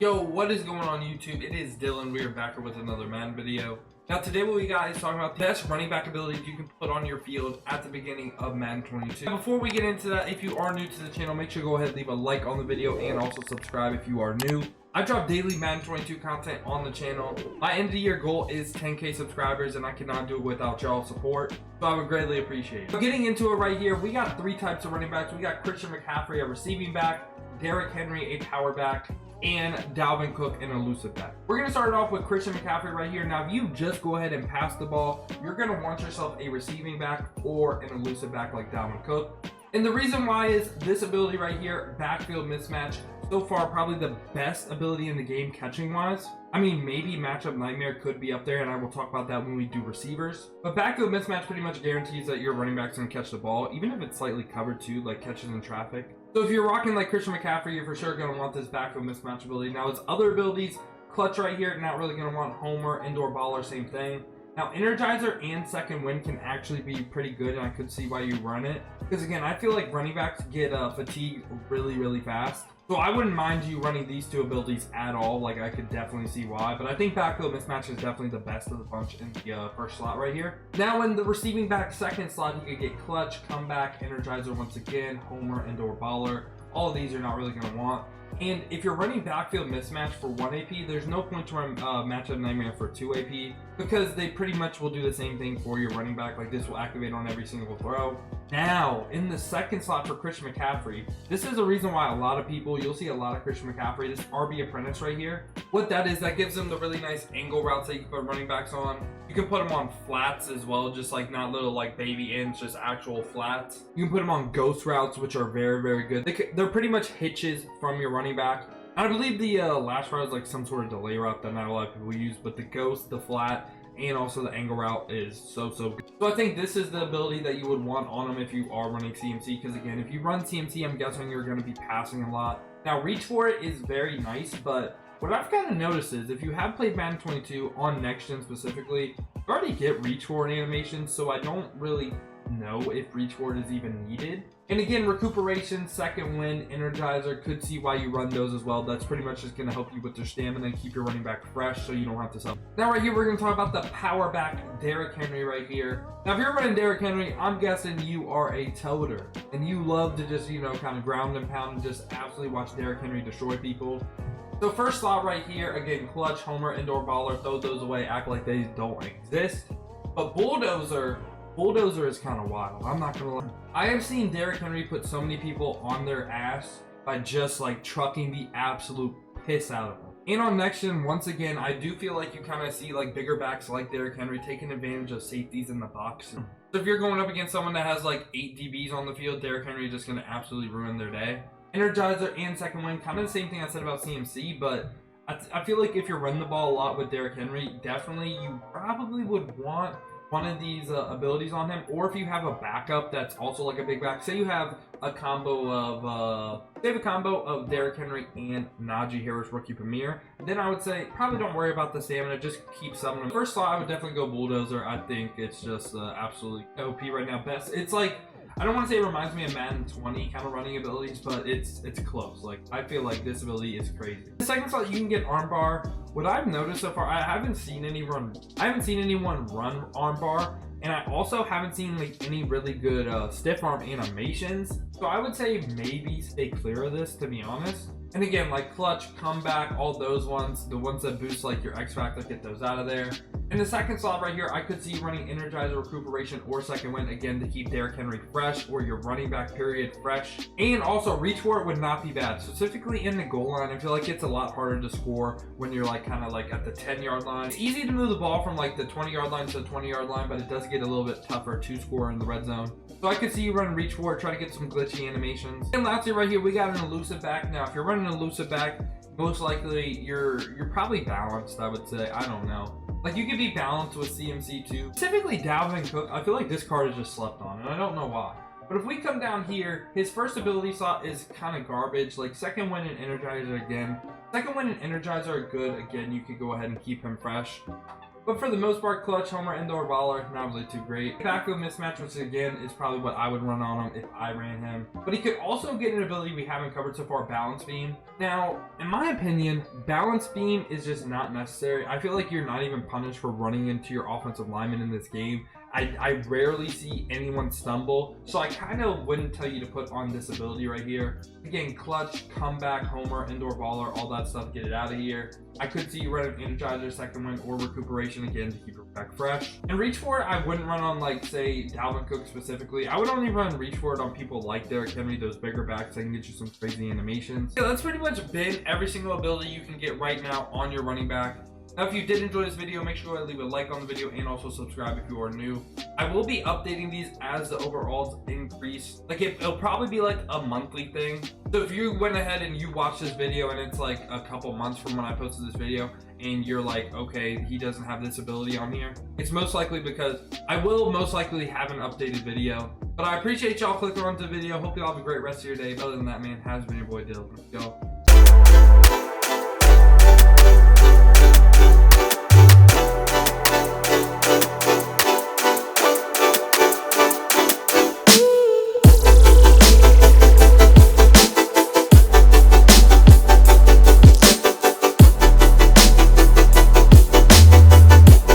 Yo, what is going on YouTube? It is Dylan. We are back with another Madden video. Now today what we got is talking about the best running back abilities you can put on your field at the beginning of Madden 22. Now, before we get into that, if you are new to the channel, make sure to go ahead and leave a like on the video and also subscribe if you are new. I drop daily Madden 22 content on the channel. My end of the year goal is 10K subscribers and I cannot do it without y'all support, so I would greatly appreciate it. So getting into it right here, we got three types of running backs. We got Christian McCaffery, a receiving back, Derrick Henry, a power back, and Dalvin Cook, an elusive back. We're going to start it off with Christian McCaffery right here. Now, if you just go ahead and pass the ball, you're going to want yourself a receiving back or an elusive back like Dalvin Cook. And the reason why is this ability right here, backfield mismatch, so far probably the best ability in the game catching wise. I mean, maybe matchup nightmare could be up there, and I will talk about that when we do receivers. But backfield mismatch pretty much guarantees that your running back's going to catch the ball, even if it's slightly covered too, like catches in traffic. So if you're rocking like Christian McCaffery, you're for sure going to want this backfield mismatch ability. Now, his other abilities, clutch right here, not really going to want homer, indoor baller, same thing. Now, Energizer and second wind can actually be pretty good, and I could see why you run it. Because again, I feel like running backs get fatigued really fast. So I wouldn't mind you running these two abilities at all. Like, I could definitely see why. But I think backfield mismatch is definitely the best of the bunch in the first slot right here. Now, in the receiving back second slot, you could get clutch, comeback, Energizer once again, homer, indoor baller. All of these you're not really going to want. And if you're running backfield mismatch for 1 AP, there's no point to run matchup nightmare for 2 AP because they pretty much will do the same thing for your running back. Like, this will activate on every single throw. Now, in the second slot for Christian McCaffery, this is a reason why a lot of people, you'll see a lot of Christian McCaffery, this RB apprentice right here. What that is, that gives them the really nice angle routes that you can put running backs on. You can put them on flats as well, just like not little like baby ends, just actual flats. You can put them on ghost routes, which are very good. They're pretty much hitches from your running back. I believe the lash route is like some sort of delay route that not a lot of people use, but the ghost, the flat, and also the angle route is so good. So I think this is the ability that you would want on them if you are running CMC, because again, if you run CMC, I'm guessing you're going to be passing a lot. Now, reach for it is very nice, but what I've kind of noticed is if you have played Madden 22 on next gen specifically, you already get reach forward animations, so I don't really know if reach forward is even needed. And again, recuperation, second wind, Energizer, could see why you run those as well. That's pretty much just going to help you with their stamina and keep your running back fresh so you don't have to sell. Now right here, we're going to talk about the power back Derrick Henry right here. Now if you're running Derrick Henry, I'm guessing you are a toter and you love to just, you know, kind of ground and pound and just absolutely watch Derrick Henry destroy people. So first slot right here, again, clutch, homer, indoor baller, throw those away, act like they don't exist. But bulldozer is kind of wild, I'm not gonna lie. I have seen Derrick Henry put so many people on their ass by just like trucking the absolute piss out of them. And on next gen, once again, I do feel like you kind of see like bigger backs like Derrick Henry taking advantage of safeties in the box. So if you're going up against someone that has like 8 DBs on the field, Derrick Henry is just gonna absolutely ruin their day. Energizer and second wind, kind of the same thing I said about CMC, but I feel like if you're running the ball a lot with Derrick Henry, definitely you probably would want one of these abilities on him. Or if you have a backup that's also like a big back, say you have a combo of Derrick Henry and Najee Harris rookie premier, then I would say probably don't worry about the stamina, just keep summoning. First slot, I would definitely go bulldozer. I think it's just absolutely OP right now. Best, it's like, I don't want to say it reminds me of Madden 20 kind of running abilities, but it's close. Like, I feel like this ability is crazy. The second slot, you can get armbar. What I've noticed so far, I haven't seen anyone run armbar, and I also haven't seen like any really good stiff arm animations. So I would say maybe stay clear of this, to be honest. And again, like clutch, comeback, all those ones, the ones that boost like your X Factor, get those out of there. In the second slot right here, I could see running Energizer, recuperation, or second wind, again, to keep Derrick Henry fresh, or your running back period fresh. And also, reach for it would not be bad. Specifically in the goal line, I feel like it's a lot harder to score when you're like kind of like at the 10-yard line. It's easy to move the ball from like the 20-yard line to the 20-yard line, but it does get a little bit tougher to score in the red zone. So I could see you run reach for it, try to get some glitchy animations. And lastly right here, we got an elusive back. Now, if you're running an elusive back, most likely you're probably balanced, I would say. I don't know. Like, you could be balanced with CMC too. Specifically Dalvin Cook, I feel like this card is just slept on, and I don't know why. But if we come down here, his first ability slot is kind of garbage. Like, second wind and Energizer again. Second wind and Energizer are good. Again, you could go ahead and keep him fresh. But for the most part, clutch, homer, indoor baller, not really too great. Backfield mismatch, which again is probably what I would run on him if I ran him. But he could also get an ability we haven't covered so far, balance beam. Now, in my opinion, balance beam is just not necessary. I feel like you're not even punished for running into your offensive lineman in this game. I rarely see anyone stumble, so I kind of wouldn't tell you to put on this ability right here. Again, clutch, comeback, homer, indoor baller, all that stuff, get it out of here. I could see you run an energizer, second wind, or recuperation again to keep your back fresh. And reach for it, I wouldn't run on, like, say, Dalvin Cook specifically. I would only run reach for it on people like Derrick, those bigger backs that can get you some crazy animations. Yeah, that's pretty much been every single ability you can get right now on your running back. Now, if you did enjoy this video, make sure to leave a like on the video and also subscribe if you are new. I will be updating these as the overalls increase. Like, it'll probably be like a monthly thing. So if you went ahead and you watched this video and it's like a couple months from when I posted this video and you're like, okay, he doesn't have this ability on here, it's most likely because I will most likely have an updated video. But I appreciate y'all clicking on the video. Hope y'all have a great rest of your day. But other than that, man, has been your boy Dylan. Let's go.